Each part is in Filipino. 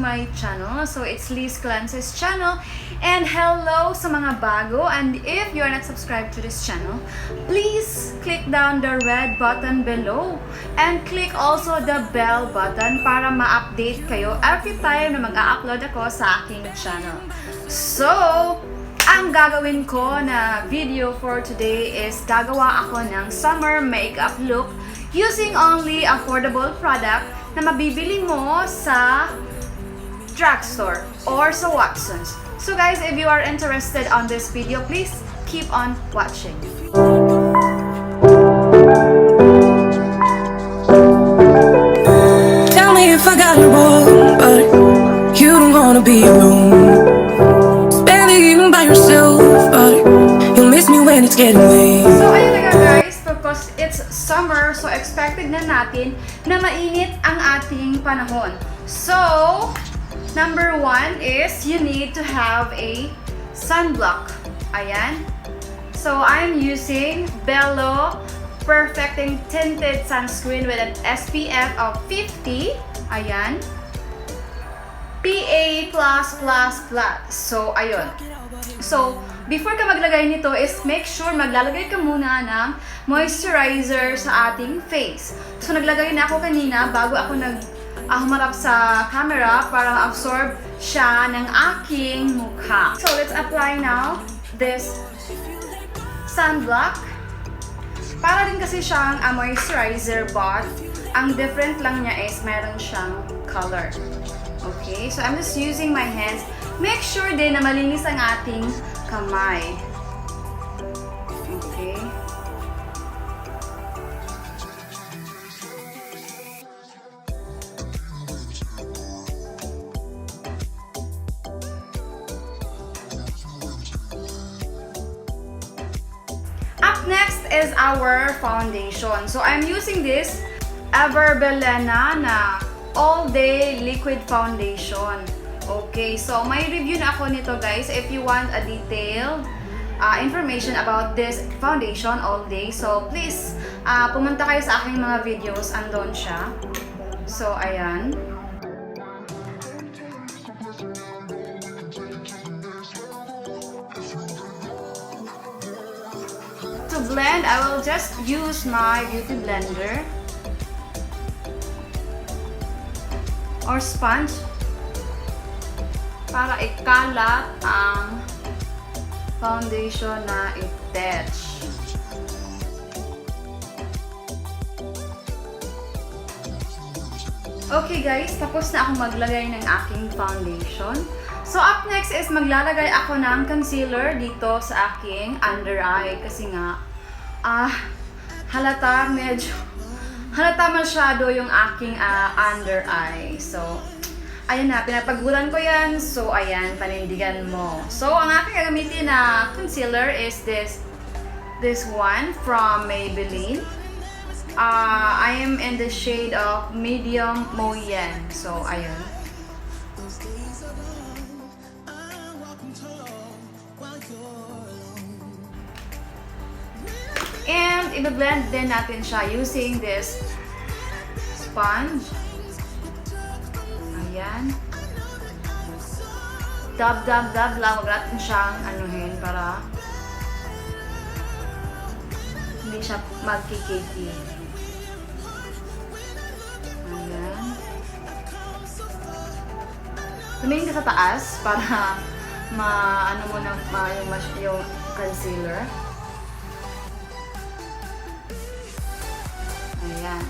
my channel. So it's Liz Clancy's channel. And hello sa mga bago. And if you are not subscribed to this channel, please click down the red button below. And click also the bell button para ma-update kayo every time na mag-a-upload ako sa aking channel. So, ang gagawin ko na video for today is gagawa ako ng summer makeup look using only affordable product na mabibili mo sa drugstore or sa Watsons. So guys, if you are interested on this video, please keep on watching. Tell me if I got it wrong, but you don't wanna be alone. Barely even by yourself, but you'll miss me when it's getting late. So ayun na nga guys, because it's summer, so expected na natin na mainit ang ating panahon. So, number one is you need to have a sunblock. Ayan. So, I'm using Bello Perfecting Tinted Sunscreen with an SPF of 50. Ayan. PA+++. So, ayun. So, before ka maglagay nito is make sure maglalagay ka muna ng moisturizer sa ating face. So, naglagay na ako kanina bago ako humarap sa camera para ma-absorb siya ng aking mukha. So, let's apply now this sunblock. Para din kasi siyang moisturizer, but ang different lang niya is meron siyang color. Okay, so I'm just using my hands. Make sure din na malinis ang ating kamay. Okay. Up next is our foundation. So I'm using this Availabe na All Day Liquid Foundation. Okay, so may review na ako nito guys. If you want a detailed information about this foundation all day, so please pumunta kayo sa aking mga videos, andon siya. So ayan. To blend, I will just use my beauty blender or sponge para ikalat ang foundation na i-touch. Okay guys, tapos na akong maglagay ng aking foundation. So up next is maglalagay ako ng concealer dito sa aking under eye kasi nga halata masyado yung aking under eye. So ayan na, pinapagulan ko yan. So, ayan, panindigan mo. So, ang aking gagamitin na concealer is this one from Maybelline. I am in the shade of medium Moyen. So, ayun. And, i-blend din natin siya using this sponge. Ayan. Dab lang. Huwag natin siyang anuhin para hindi siya magkikiki. Ayan. Tumingin ka sa taas para maano mo na yung concealer. Ayan.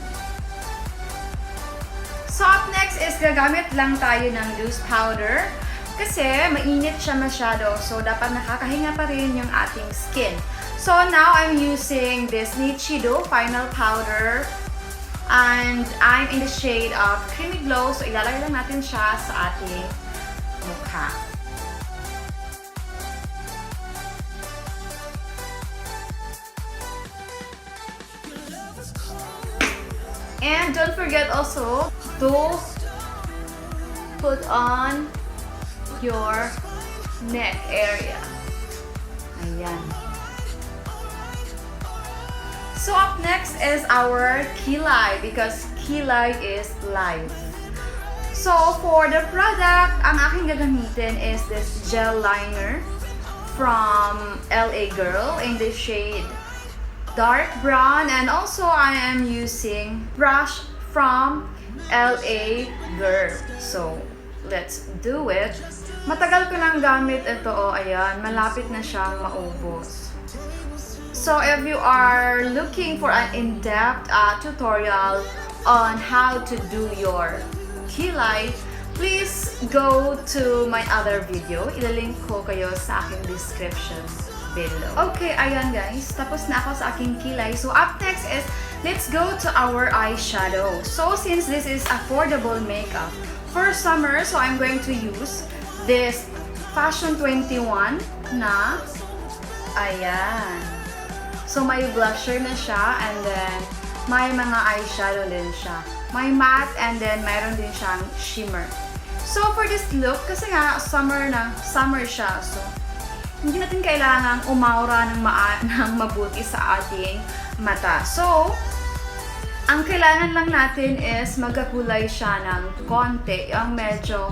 So, up next is gagamit lang tayo ng loose powder kasi mainit siya masyado. So, dapat nakakahinga pa rin yung ating skin. So, now I'm using this Nichido Final Powder and I'm in the shade of Creamy Glow. So, ilalagay lang natin siya sa ating mukha. And don't forget also to put on your neck area. Ayan. So up next is our kilay because kilay is life. So, for the product, ang aking gagamitin is this gel liner from LA Girl in the shade dark brown, and also I am using brush from LA Girl. So, let's do it. Matagal ko nang gamit ito, ayan, malapit na siyang maubos. So, if you are looking for an in-depth tutorial on how to do your kilay, please go to my other video. Ilalink ko kayo sa aking description below. Okay, ayan guys. Tapos na ako sa aking kilay. So, up next is, let's go to our eyeshadow. So, since this is affordable makeup for summer, so I'm going to use this Fashion 21 na, ayan. So, may blusher na siya, and then, may mga eyeshadow din siya. May matte, and then, mayroon din siyang shimmer. So, for this look, kasi nga, summer siya, so, hindi natin kailangang umaura ng mabuti sa ating mata. So, ang kailangan lang natin is magkakulay siya ng konti, yung medyo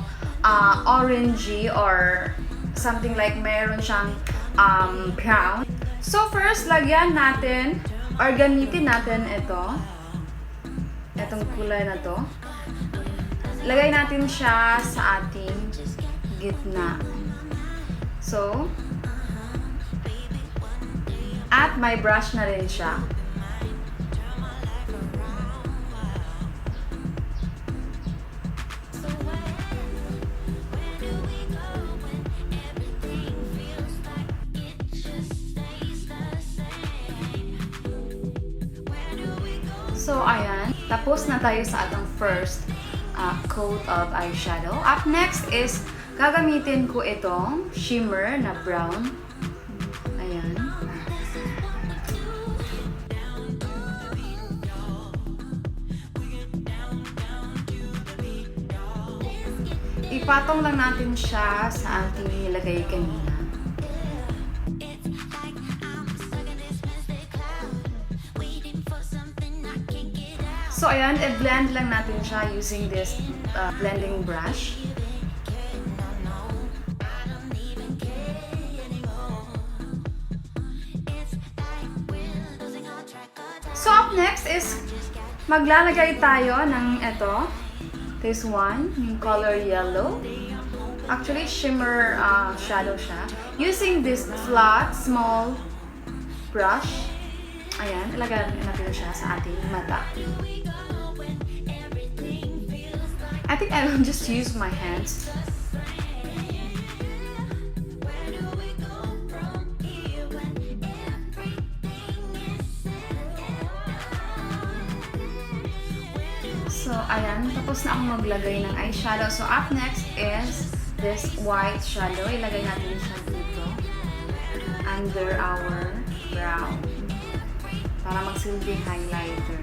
orangey or something like meron siyang brown. So, first, lagyan natin or gamitin natin itong kulay na to. Lagay natin siya sa ating gitna. So, at may brush na rin siya. So, ayan. Tapos na tayo sa atong first coat of eyeshadow. Up next is, gagamitin ko itong shimmer na brown. Ayan. Ipatong lang natin siya sa ating nilagay kanina. So, ayan, i-blend lang natin siya using this blending brush. So, up next is maglalagay tayo ng ito. This one, yung color yellow. Actually, shimmer shadow siya. Using this flat, small brush. Ayan, ilagay natin siya sa ating mata. I think I will just use my hands. So, ayan. Tapos na akong maglagay ng eyeshadow. So, up next is this white shadow. Ilagay natin siya dito. Under our brow. Para magsilbing highlighter.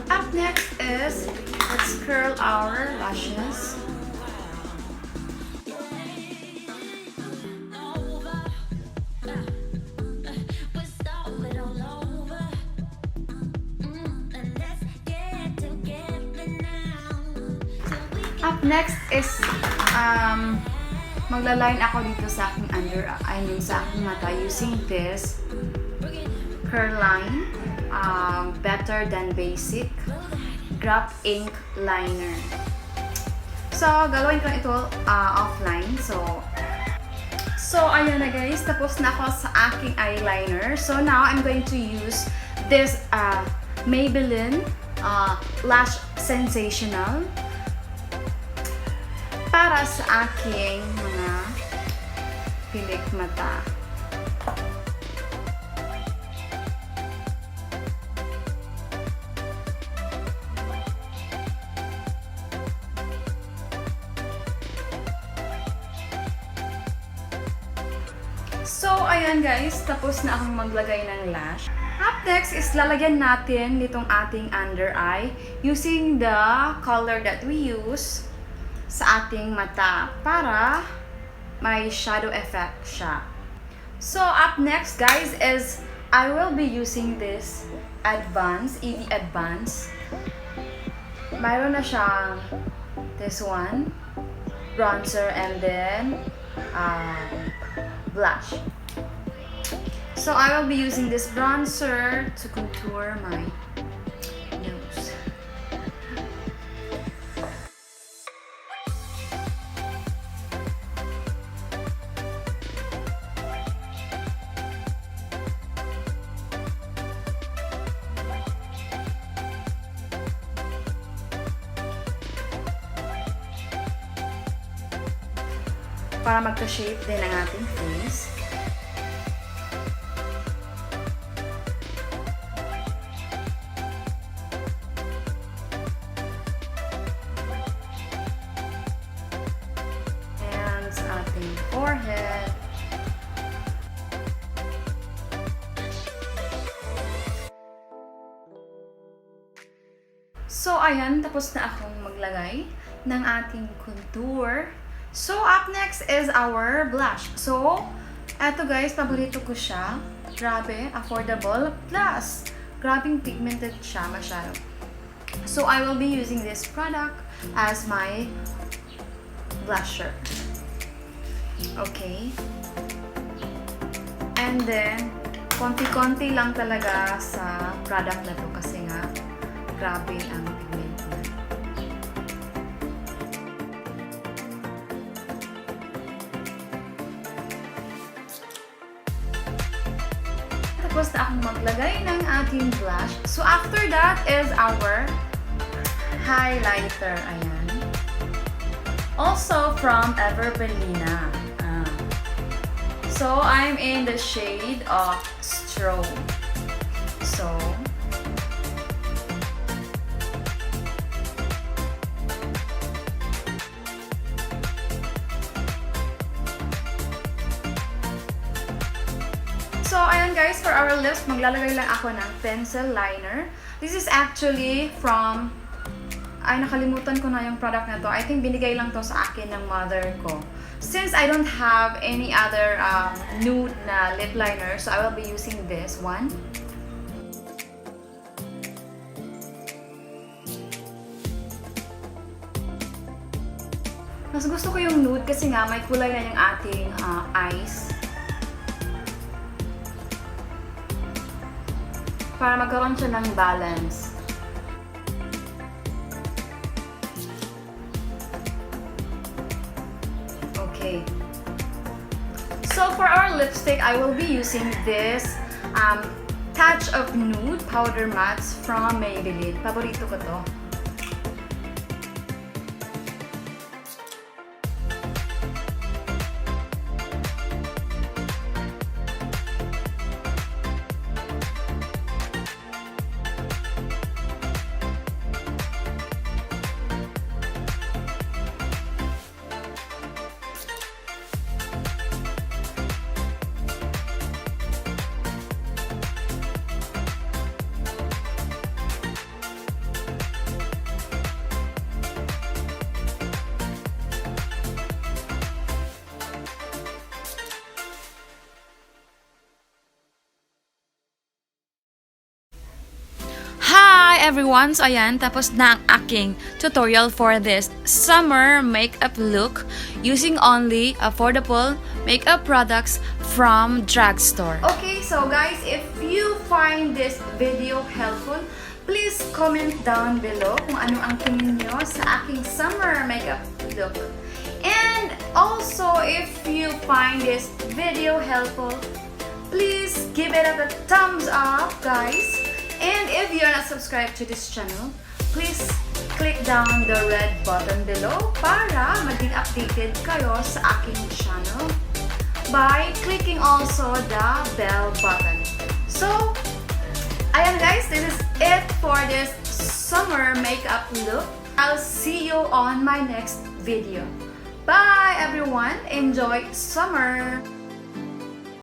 Up next is, let's curl our lashes. Up next is, magla-line ako dito sa aking sa aking mata using this curl line, Better Than Basic Grab Ink Liner. So, gagawin ko ito offline. So, ayan na guys, tapos na ako sa aking eyeliner. So, now I'm going to use this Maybelline Lash Sensational para sa aking mga pilik mata. So, ayan guys, tapos na akong maglagay ng lash. Up next is lalagyan natin nitong ating under eye using the color that we use sa ating mata para may shadow effect siya. So up next guys is I will be using this EV Advance. Mayroon na siyang this one, bronzer, and then blush. So I will be using this bronzer to contour my nose. Para magka-shape din ang ating face. And sa ating forehead. So, ayan, tapos na akong maglagay ng ating contour. So, up next is our blush. So, eto guys, paborito ko siya. Grabe, affordable. Plus, grabing pigmented siya masyado. So, I will be using this product as my blusher. Okay. And then, konti-konti lang talaga sa product na to kasi nga, grabe ang pigment niya. Tapos na akong maglagay ng ating blush. So, after that is our highlighter. Ayan. Also from Availabe. So, I'm in the shade of Straw. So, ayan guys, for our lips, maglalagay lang ako ng pencil liner. This is actually from, ay nakalimutan ko na yung product na to. I think binigay lang to sa akin ng mother ko. Since I don't have any other nude na lip liner, so I will be using this one. Mas gusto ko yung nude kasi nga may kulay na yung ating eyes. Para magkaroon siya ng balance. Okay. So for our lipstick, I will be using this Touch of Nude Powder Mattes from Maybelline. Paborito ko to. Hi everyone! So ayan, tapos na ang aking tutorial for this summer makeup look using only affordable makeup products from drugstore. Okay, so guys, if you find this video helpful, please comment down below kung ano ang tingin nyo sa aking summer makeup look. And also, if you find this video helpful, please give it a thumbs up, guys. And if you're not subscribed to this channel, please click down the red button below para maging updated kayo sa aking channel by clicking also the bell button. So, ayan guys, this is it for this summer makeup look. I'll see you on my next video. Bye everyone! Enjoy summer!